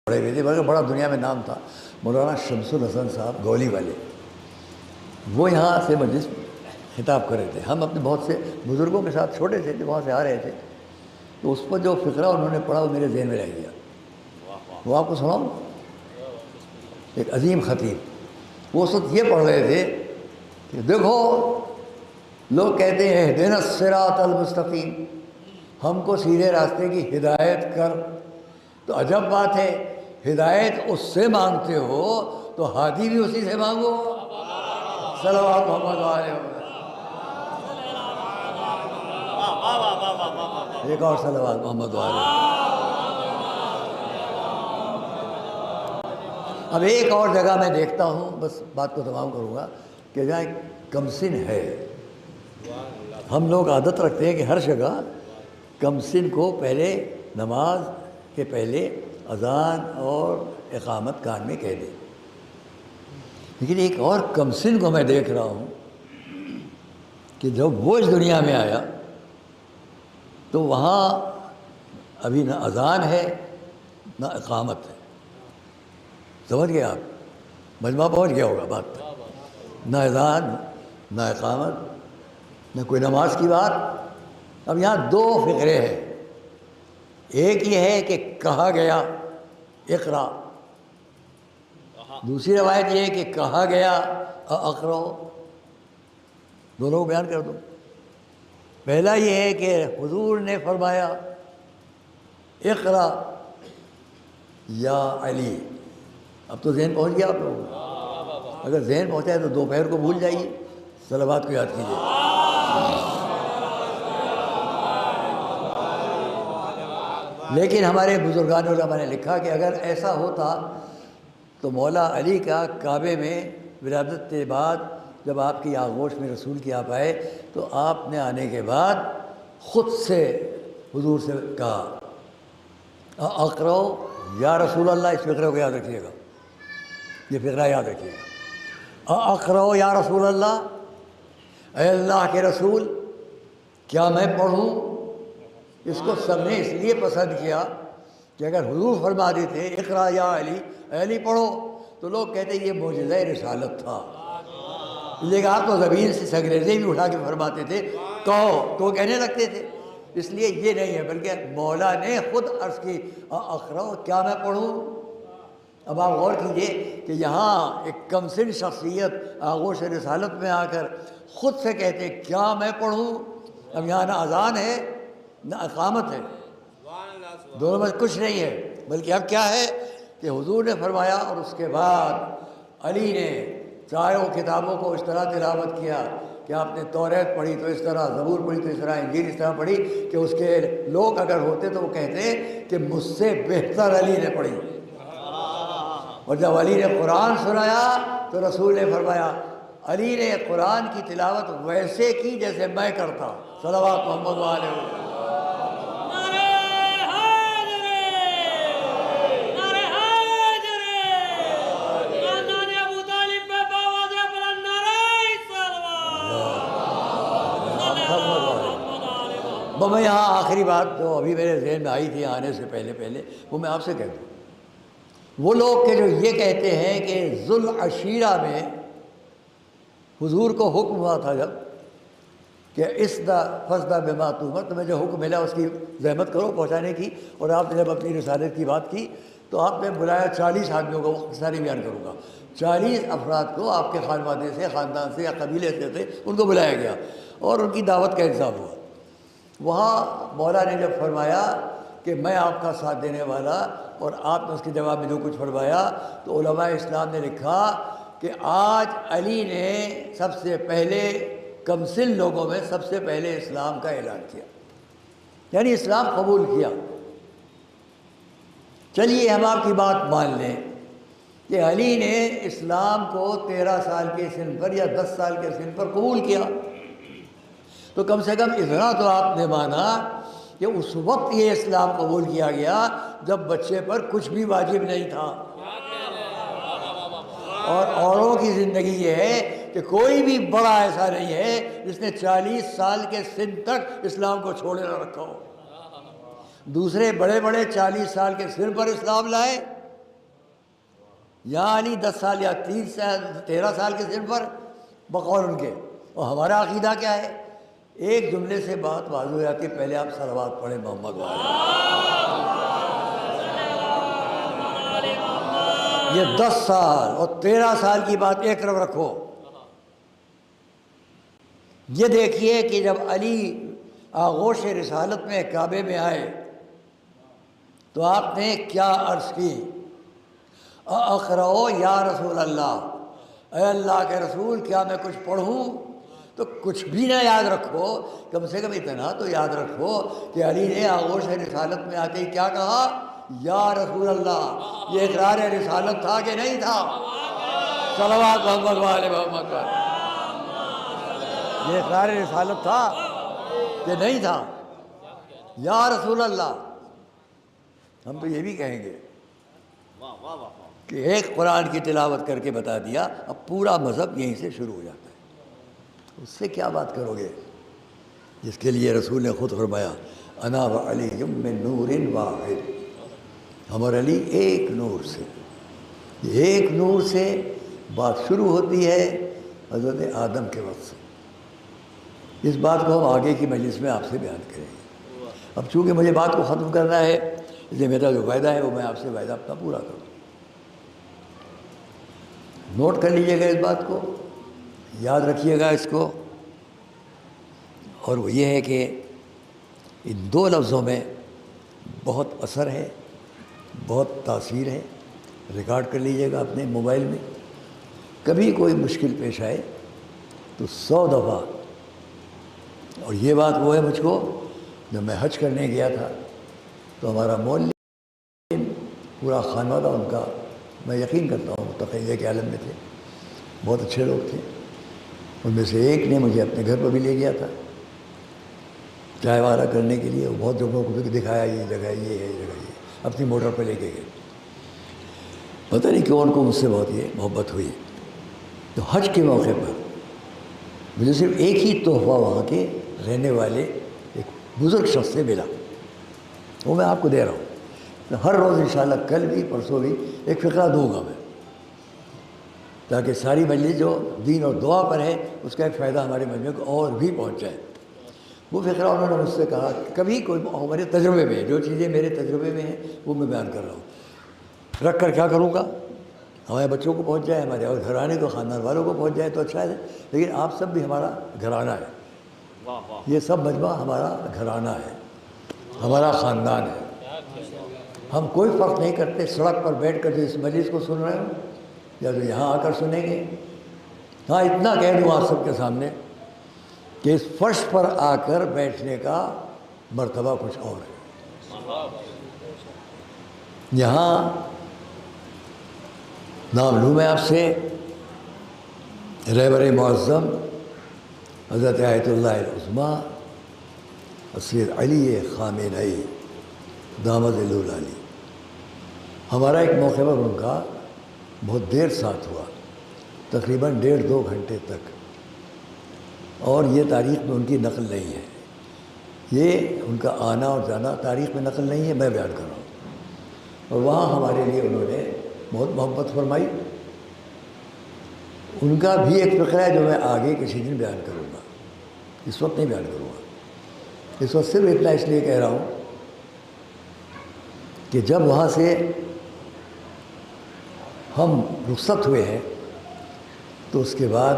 پڑے ہوئے تھے، بلکہ بڑا دنیا میں نام تھا مولانا شمس الحسن صاحب گولی والے، وہ یہاں سے مجلس خطاب کر رہے تھے۔ ہم اپنے بہت سے بزرگوں کے ساتھ چھوٹے سے وہاں سے آ رہے تھے، تو اس پر جو فقرہ انہوں نے پڑھا وہ میرے ذہن میں رہ گیا، وہ آپ کو سناؤں۔ ایک عظیم خطیب وہ اس وقت یہ پڑھ رہے تھے کہ دیکھو لوگ کہتے ہیں اہدنا الصراط المستقیم، ہم کو سیدھے راستے کی ہدایت کر، تو عجب بات ہے ہدایت اس سے مانگتے ہو تو ہادی بھی اسی سے مانگو۔ صلوات محمد علیہ وسلم، ایک اور صلوات محمد علیہ۔ اب ایک اور جگہ میں دیکھتا ہوں، بس بات کو تمام کروں گا، کہ جہاں ایک کمسن ہے، ہم لوگ عادت رکھتے ہیں کہ ہر جگہ کمسن کو پہلے نماز کے پہلے اذان اور اقامت کان میں کہہ دیں، لیکن ایک اور کمسن کو میں دیکھ رہا ہوں کہ جب وہ اس دنیا میں آیا تو وہاں ابھی نہ اذان ہے نہ اقامت ہے. سمجھ گئے آپ؟ مجمع پہنچ گیا ہوگا بات پہ. نہ اذان نہ اقامت نہ کوئی نماز کی بات. اب یہاں دو فقرے ہیں. ایک یہ ہے کہ کہا گیا اقرا، دوسری روایت یہ ہے کہ کہا گیا اقرا. دونوں کو بیان کر دو. پہلا یہ ہے کہ حضور نے فرمایا اقرا یا علی. اب تو ذہن پہنچ گیا آپ لوگوں کو. اگر ذہن پہنچا ہے تو دوپہر کو بھول جائیے، صلوات کو یاد کیجیے. لیکن ہمارے بزرگان علماء نے لکھا کہ اگر ایسا ہوتا تو مولا علی کا کعبے میں ولادت کے بعد جب آپ کی آغوش میں رسول کی آپ آئے تو آپ نے آنے کے بعد خود سے حضور سے کہا اقرو یا رسول اللہ. اس فقرے کو یاد رکھیے گا، یہ فقرہ یاد رکھیے گا. اقرو یا رسول اللہ، اے اللہ کے رسول کیا میں پڑھوں؟ اس کو سب نے اس لیے پسند کیا کہ اگر حضور فرما دیتے اقرا یا علی، اے علی پڑھو، تو لوگ کہتے یہ معجزہ رسالت تھا. لیکن آپ تو زمین سے سنگریزیں بھی اٹھا کے فرماتے تھے کہو تو کہنے لگتے تھے. اس لیے یہ نہیں ہے، بلکہ مولا نے خود عرض کی اقرا کیا میں پڑھوں. اب آپ غور کیجئے کہ یہاں ایک کمسن شخصیت آغوش رسالت میں آ کر خود سے کہتے کیا میں پڑھوں. اب یہاں نہ اذان ہے نہ اقامت ہے، دونوں میں کچھ نہیں ہے. بلکہ اب کیا ہے کہ حضور نے فرمایا اور اس کے بعد علی نے چاروں کتابوں کو اس طرح تلاوت کیا کہ آپ نے توریت پڑھی تو اس طرح، زبور پڑھی تو اس طرح، انجیل اس طرح پڑھی کہ اس کے لوگ اگر ہوتے تو وہ کہتے کہ مجھ سے بہتر علی نے پڑھی. اور جب علی نے قرآن سنایا تو رسول نے فرمایا علی نے قرآن کی تلاوت ویسے کی جیسے میں کرتا. صلوات محمد علیہ وسلم. میں یہاں آخری بات جو ابھی میرے ذہن میں آئی تھی آنے سے پہلے وہ میں آپ سے کہہ دوں. وہ لوگ کہ جو یہ کہتے ہیں کہ ذوالعشیرہ میں حضور کو حکم ہوا تھا جب کہ فصدع بما تؤمر، تمہیں جو حکم ملا اس کی زحمت کرو پہنچانے کی، اور آپ نے جب اپنی رسالت کی بات کی تو آپ نے بلایا 40 آدمیوں کو. ساری بیان کروں گا. 40 افراد کو آپ کے خانوادے سے، خاندان سے یا قبیلے سے تھے، ان کو بلایا گیا اور ان کی دعوت کا انتظام ہوا. وہاں مولا نے جب فرمایا کہ میں آپ کا ساتھ دینے والا، اور آپ نے اس کے جواب میں جو کچھ فرمایا تو علماء اسلام نے لکھا کہ آج علی نے سب سے پہلے کمسن لوگوں میں سب سے پہلے اسلام کا اعلان کیا، یعنی اسلام قبول کیا. چلیے ہم آپ کی بات مان لیں کہ علی نے اسلام کو 13 سال کے سن پر یا 10 سال کے سن پر قبول کیا، تو کم سے کم اتنا تو آپ نے مانا کہ اس وقت یہ اسلام قبول کیا گیا جب بچے پر کچھ بھی واجب نہیں تھا. اور اوروں کی زندگی یہ ہے کہ کوئی بھی بڑا ایسا نہیں ہے جس نے 40 سال کے سن تک اسلام کو چھوڑے نہ رکھا ہو. دوسرے بڑے بڑے 40 سال کے سن پر اسلام لائے، یہاں علی 10 سال یا 13 سال کے سن پر بقول ان کے. اور ہمارا عقیدہ کیا ہے؟ ایک جملے سے بات واضح ہو جاتی ہے. پہلے آپ صلوات پڑھیں محمد والے. یہ 10 سال اور 13 سال کی بات ایک طرف رکھو. یہ دیکھیے کہ جب علی آغوش رسالت میں کعبے میں آئے تو آپ نے کیا عرض کی؟ اقرؤ یا رسول اللہ، اے اللہ کے رسول کیا میں کچھ پڑھوں؟ تو کچھ بھی نہ یاد رکھو، کم سے کم اتنا تو یاد رکھو کہ علی نے آغوش رسالت میں آتے ہی کیا کہا؟ یا رسول اللہ. یہ اقرار رسالت تھا کہ نہیں تھا؟ صلوات محمد والے محمد پر. یہ اقرار رسالت تھا کہ نہیں تھا؟ یا رسول اللہ. ہم تو یہ بھی کہیں گے کہ ایک قرآن کی تلاوت کر کے بتا دیا، اب پورا مذہب یہیں سے شروع ہو جاتا ہے. اس سے کیا بات کرو گے جس کے لیے رسول نے خود فرمایا انا و علی من نور واحد، ہم اور علی ایک نور سے، ایک نور سے بات شروع ہوتی ہے حضرت آدم کے وقت سے۔ اس بات کو ہم آگے کی مجلس میں آپ سے بیان کریں گے۔ اب چونکہ مجھے بات کو ختم کرنا ہے، اس لیے میرا جو وعدہ ہے وہ میں آپ سے وعدہ اپنا پورا کروں۔ نوٹ کر لیجیے گا اس بات کو، یاد رکھیے گا اس کو، اور وہ یہ ہے کہ ان دو لفظوں میں بہت اثر ہے، بہت تاثیر ہے۔ ریکارڈ کر لیجیے گا اپنے موبائل میں، کبھی کوئی مشکل پیش آئے تو 100 دفعہ۔ اور یہ بات وہ ہے مجھ کو، جب میں حج کرنے گیا تھا تو ہمارا مولم پورا خانوادہ ان کا، میں یقین کرتا ہوں تقیہ کے عالم میں تھے، بہت اچھے لوگ تھے۔ ان میں سے ایک نے مجھے اپنے گھر پر بھی لے گیا تھا چائے وغیرہ کرنے کے لیے، وہ بہت جگہوں کو دکھایا، یہ جگہ یہ ہے، یہ جگہ یہ، اپنی موٹر پہ لے کے گئے۔ پتہ نہیں کیوں ان کو مجھ سے بہت یہ محبت ہوئی۔ تو حج کے موقع پر مجھے صرف ایک ہی تحفہ وہاں کے رہنے والے ایک بزرگ شخص سے ملا، وہ میں آپ کو دے رہا ہوں۔ ہر روز انشاءاللہ کل بھی پرسوں بھی ایک فقرہ دوں گا میں، تاکہ ساری مجلس جو دین اور دعا پر ہے اس کا ایک فائدہ ہمارے مجمع کو اور بھی پہنچ جائے۔ وہ فقرہ انہوں نے مجھ سے کہا کہ کبھی کوئی ہمارے تجربے میں، جو چیزیں میرے تجربے میں ہیں وہ میں بیان کر رہا ہوں، رکھ کر کیا کروں گا، ہمارے بچوں کو پہنچ جائے، ہمارے اور گھرانے کو، خاندان والوں کو پہنچ جائے تو اچھا ہے، لیکن آپ سب بھی ہمارا گھرانہ ہے، یہ سب مجمع ہمارا گھرانہ ہے، ہمارا خاندان ہے۔ ہم کوئی فرق نہیں کرتے سڑک پر بیٹھ کر جو اس مجلس کو سن رہے ہوں یا جو یہاں آ کر سنیں گے۔ ہاں اتنا کہہ دوں آپ سب کے سامنے کہ اس فرش پر آ کر بیٹھنے کا مرتبہ کچھ اور ہے۔ یہاں نام لوں میں آپ سے، رہبر معظم حضرت آیت اللہ العظمیٰ سید علی خامنئی دامت العالی، ہمارا ایک موقع پر ان کا بہت دیر ساتھ ہوا، تقریباً 1.5-2 گھنٹے تک، اور یہ تاریخ میں ان کی نقل نہیں ہے، یہ ان کا آنا اور جانا تاریخ میں نقل نہیں ہے، میں بیان کر رہا ہوں۔ اور وہاں ہمارے لیے انہوں نے بہت محبت فرمائی۔ ان کا بھی ایک فقرہ ہے جو میں آگے کسی دن بیان کروں گا، اس وقت نہیں بیان کروں گا۔ اس وقت صرف اتنا اس لیے کہہ رہا ہوں کہ جب وہاں سے ہم رخصت ہوئے ہیں تو اس کے بعد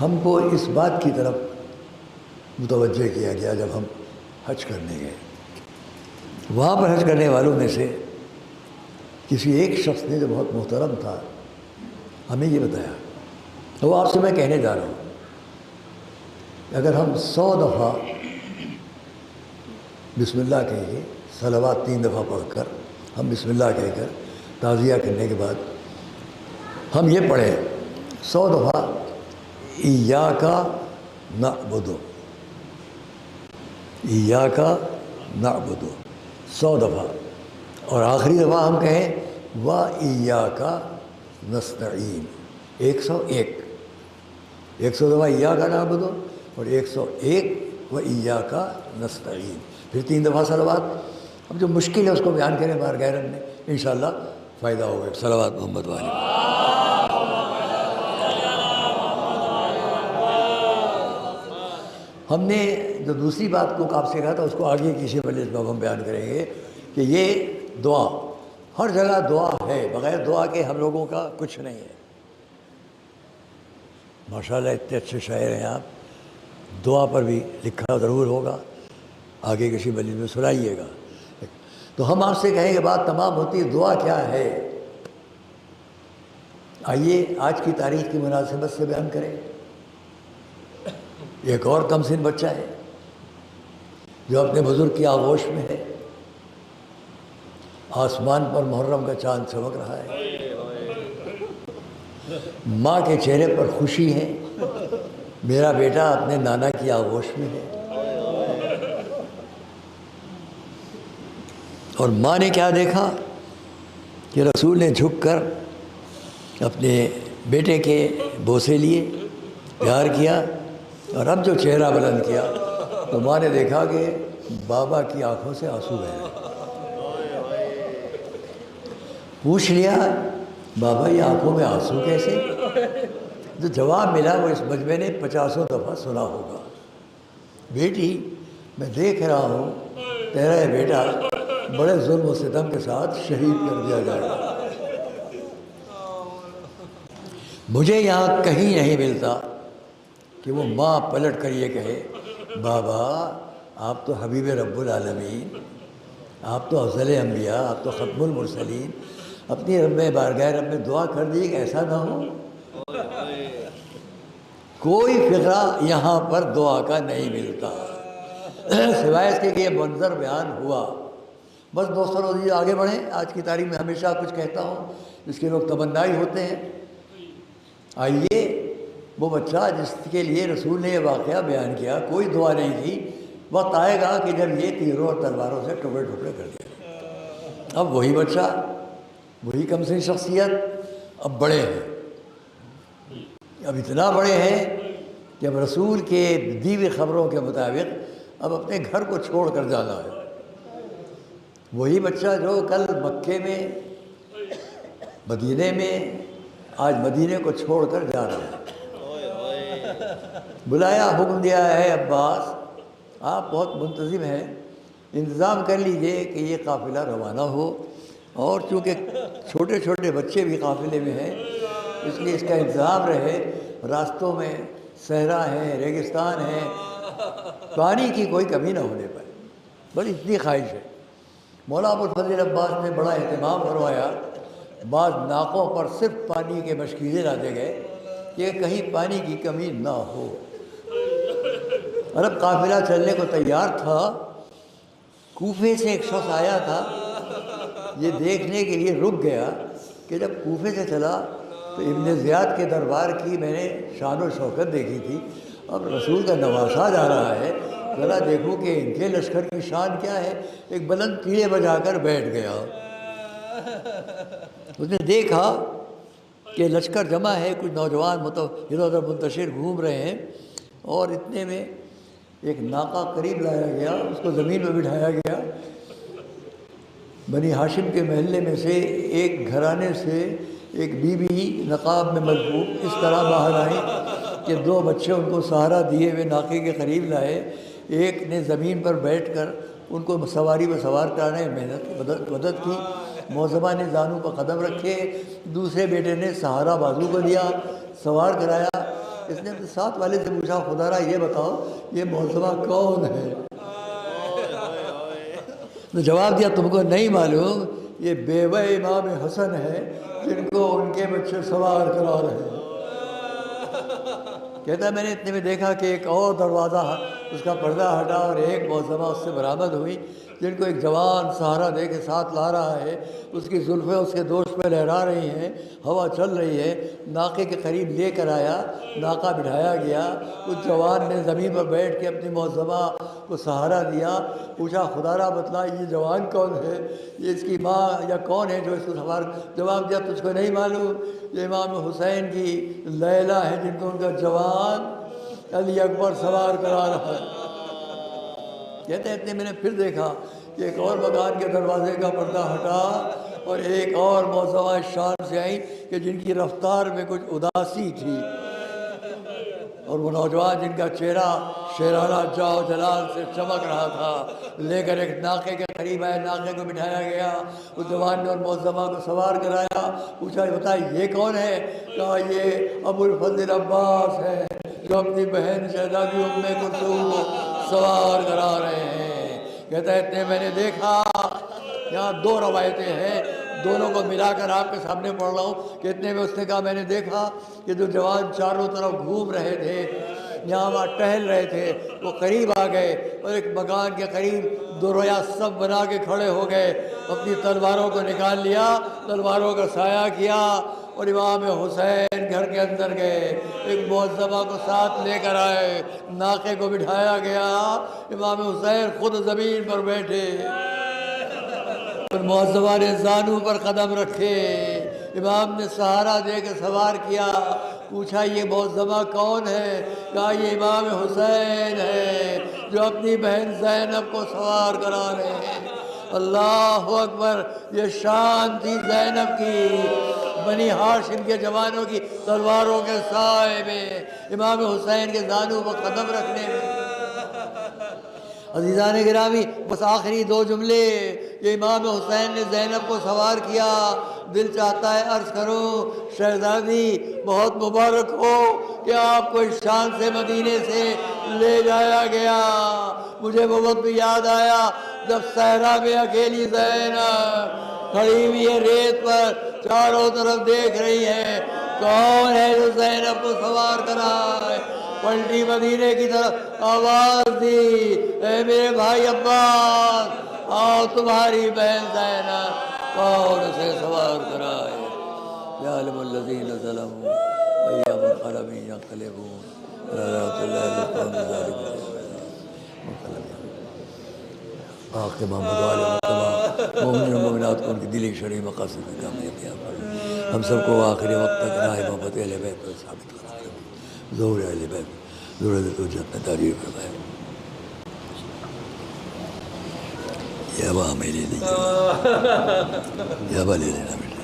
ہم کو اس بات کی طرف متوجہ کیا گیا جب ہم حج کرنے گئے۔ وہاں پر حج کرنے والوں میں سے کسی ایک شخص نے جو بہت محترم تھا ہمیں یہ بتایا، تو وہ آپ سے میں کہنے جا رہا ہوں، اگر ہم 100 دفعہ بسم اللہ کہیں گے، صلوات 3 دفعہ پڑھ کر، ہم بسم اللہ کہہ کر تعزیہ کرنے کے بعد ہم یہ پڑھیں 100 دفعہ ایاک نعبد، ایاک نعبد 100 دفعہ، اور آخری دفعہ ہم کہیں وَإِيَّاكَ نَسْتَعِينُ 100 دفعہ ایاک نعبد اور 101 وَإِيَّاكَ نَسْتَعِينُ، پھر 3 دفعہ صلوات۔ اب جو مشکل ہے اس کو بیان کریں باہر غیرت میں، انشاءاللہ فائدہ ہوگا۔ صلوات محمد والی۔ ہم نے جو دوسری بات کو آپ سے کہا تھا اس کو آگے کسی مجلس میں ہم بیان کریں گے کہ یہ دعا، ہر جگہ دعا ہے، بغیر دعا کے ہم لوگوں کا کچھ نہیں ہے۔ ماشاءاللہ اتنے اچھے شاعر ہیں آپ، دعا پر بھی لکھا ضرور ہوگا، آگے کسی مجلس میں سنائیے گا۔ تو ہم آپ سے کہیں کہ بات تمام ہوتی ہے، دعا کیا ہے؟ آئیے آج کی تاریخ کی مناسبت سے بیان کریں۔ ایک اور کم سن بچہ ہے جو اپنے بزرگ کی آغوش میں ہے، آسمان پر محرم کا چاند چمک رہا ہے، ماں کے چہرے پر خوشی ہے، میرا بیٹا اپنے نانا کی آغوش میں ہے۔ اور ماں نے کیا دیکھا کہ رسول نے جھک کر اپنے بیٹے کے بوسے لیے پیار کیا اور اب جو چہرہ بلند کیا تو ماں نے دیکھا کہ بابا کی آنکھوں سے آنسو بہ رہے۔ پوچھ لیا بابا یہ آنکھوں میں آنسو کیسے؟ جو جواب ملا وہ اس مجمع نے 50 دفعہ سنا ہوگا۔ بیٹی میں دیکھ رہا ہوں تیرا یہ بیٹا بڑے ظلم و ستم کے ساتھ شہید کر دیا جائے گا۔ مجھے یہاں کہیں نہیں ملتا کہ وہ ماں پلٹ کر یہ کہے بابا آپ تو حبیب رب العالمین، آپ تو افضل انبیاء، آپ تو ختم المرسلین، اپنی رب بارگاہ رب میں دعا کر دی کہ ایسا نہ ہو۔ کوئی فقرہ یہاں پر دعا کا نہیں ملتا سوائے اس کے کہ یہ منظر بیان ہوا۔ بس دوستوں روزی آگے بڑھیں۔ آج کی تاریخ میں ہمیشہ کچھ کہتا ہوں جس کے لوگ تمنائی ہوتے ہیں۔ آئیے وہ بچہ جس کے لیے رسول نے یہ واقعہ بیان کیا، کوئی دعا نہیں کی، وقت آئے گا کہ جب یہ تیروں اور تلواروں سے ٹکڑے ٹکڑے کر دیا۔ اب وہی بچہ، وہی کمسن شخصیت اب بڑے ہیں، اب اتنا بڑے ہیں کہ اب رسول کے دی ہوئی خبروں کے مطابق اب اپنے گھر کو چھوڑ کر جانا ہے۔ وہی بچہ جو کل مکے میں، مدینے میں، آج مدینے کو چھوڑ کر جا رہا ہے۔ بلایا، حکم دیا ہے عباس آپ بہت منتظم ہیں، انتظام کر لیجئے کہ یہ قافلہ روانہ ہو، اور چونکہ چھوٹے چھوٹے بچے بھی قافلے میں ہیں اس لیے اس کا انتظام رہے، راستوں میں صحرا ہے، ریگستان ہے، پانی کی کوئی کمی نہ ہونے پائے، بس اتنی خواہش ہے۔ مولا ابوالفضل عباس نے بڑا اہتمام فرمایا، بعض ناکوں پر صرف پانی کے مشکیزیں لاتے گئے کہ کہیں پانی کی کمی نہ ہو۔ اور اب قافلہ چلنے کو تیار تھا، کوفے سے ایک شخص آیا تھا، یہ دیکھنے کے لیے رک گیا کہ جب کوفے سے چلا تو ابن زیاد کے دربار کی میں نے شان و شوکت دیکھی تھی، اب رسول کا نواسا جا رہا ہے، ذرا دیکھوں کہ ان کے لشکر کی شان کیا ہے۔ ایک بلند پیڑے بجا کر بیٹھ گیا۔ اس نے دیکھا کہ لشکر جمع ہے، کچھ نوجوان ادھر ادھر منتشر گھوم رہے ہیں، اور اتنے میں ایک ناقہ قریب لایا گیا، اس کو زمین میں بٹھایا گیا۔ بنی ہاشم کے محلے میں سے ایک گھرانے سے ایک بی بی نقاب میں ملبوس اس طرح باہر آئی کہ دو بچے ان کو سہارا دیے ہوئے ناقے کے قریب لائے۔ ایک نے زمین پر بیٹھ کر ان کو سواری میں سوار کرانے میں مدد کی، معظمہ نے زانو پر قدم رکھے، دوسرے بیٹے نے سہارا بازو کو دیا، سوار کرایا۔ اس نے اپنے ساتھ والے سے پوچھا خدا را یہ بتاؤ یہ معظمہ کون ہے؟ تو جواب دیا تم کو نہیں معلوم، یہ بیوہ امام حسن ہے جن کو ان کے بچے سوار کرا رہے ہیں۔ کہتا ہے میں نے اتنے میں دیکھا کہ ایک اور دروازہ اس کا پردہ ہٹا اور ایک معظمہ اس سے برآمد ہوئی جن کو ایک جوان سہارا دے کے ساتھ لا رہا ہے، اس کی زلفیں اس کے دوش پہ لہرا رہی ہیں، ہوا چل رہی ہے۔ ناقے کے قریب لے کر آیا، ناقہ بٹھایا گیا، اس جوان نے زمین پر بیٹھ کے اپنی معظمہ کو سہارا دیا۔ پوچھا خدا را بتلا یہ جوان کون ہے، یہ اس کی ماں یا کون ہے جو اس کو سوار؟ جواب دیا تجھ کو نہیں معلوم، یہ امام حسین کی لیلا ہے جن کو ان کا جوان علی اکبر سوار کرا رہا ہے۔ کہتے ہیں اتنے میں نے پھر دیکھا کہ ایک اور مکان کے دروازے کا پردہ ہٹا اور ایک اور معظمہ شان سے آئی کہ جن کی رفتار میں کچھ اداسی تھی، اور وہ نوجوان جن کا چہرہ شیرانہ جاؤ جلال سے چمک رہا تھا لے کر ایک ناقے کے قریب آئے، ناقے کو بٹھایا گیا، اس جوان نے اور معظمہ کو سوار کرایا۔ پوچھا بتائے یہ کون ہے؟ کہا یہ ابوالفضل عباس ہے جو اپنی بہن شہزادی ام کلثوم کو سوار کرا رہے ہیں۔ کہتا ہے اتنے میں نے دیکھا، یہاں دو روایتیں ہیں، دونوں کو ملا کر آپ کے سامنے پڑھ رہا ہوں کہ اتنے میں اس نے کہا میں نے دیکھا کہ جو جوان چاروں طرف گھوم رہے تھے، یہاں وہاں ٹہل رہے تھے، وہ قریب آ گئے اور ایک مکان کے قریب دو رویا سب بنا کے کھڑے ہو گئے، اپنی تلواروں کو نکال لیا، تلواروں کا سایہ کیا، اور امام حسین گھر کے اندر گئے، ایک معظمہ کو ساتھ لے کر آئے، ناقے کو بٹھایا گیا، امام حسین خود زمین پر بیٹھے، معظمہ نے زانو پر قدم رکھے، امام نے سہارا دے کے سوار کیا، پوچھا یہ معظمہ کون ہے؟ کہا یہ امام حسین ہے جو اپنی بہن زینب کو سوار کرا رہے ہیں۔ اللہ اکبر، یہ شان تھی زینب کی، بنی ہاشم کے جوانوں کی تلواروں کے سائے میں، امام حسین کے زانوں پر قدم رکھنے میں۔ عزیزان گرامی، بس آخری دو جملے، یہ امام حسین نے زینب کو سوار کیا، دل چاہتا ہے عرض کروں شہزادی بہت مبارک ہو کہ آپ کو اس شان سے مدینے سے لے جایا گیا۔ مجھے وہ وقت بھی یاد آیا جب صحرا میں اکیلی زینب کھڑی ہوئی ہے ریت پر، چاروں طرف دیکھ رہی ہے کون ہے جو زینب کو سوار کرائے۔ پلٹی مدینے کی طرف، آواز دی اے میرے بھائی عباس، آؤ تمہاری بہن زینب کون اسے سوار کرائے۔ یعلم الذین ظلموا ایام القلم ینقلبون رحمۃ اللہ القوم الظالمین۔ آخر محمد علیہ تمام مومنین و مومنات کو ان کی دلی شرعی مقاصد میں کامیابی عطا فرمائے۔ ہم سب کو آخری وقت تک راہ محبت اہل بیت پر ثابت قدم رکھے، ظہور اہل بیت ضرورت و جت میں تعریف فرمائے۔ یہ ابا ہمیں لے لیجیے، یہ ابا لے لینا بیٹا۔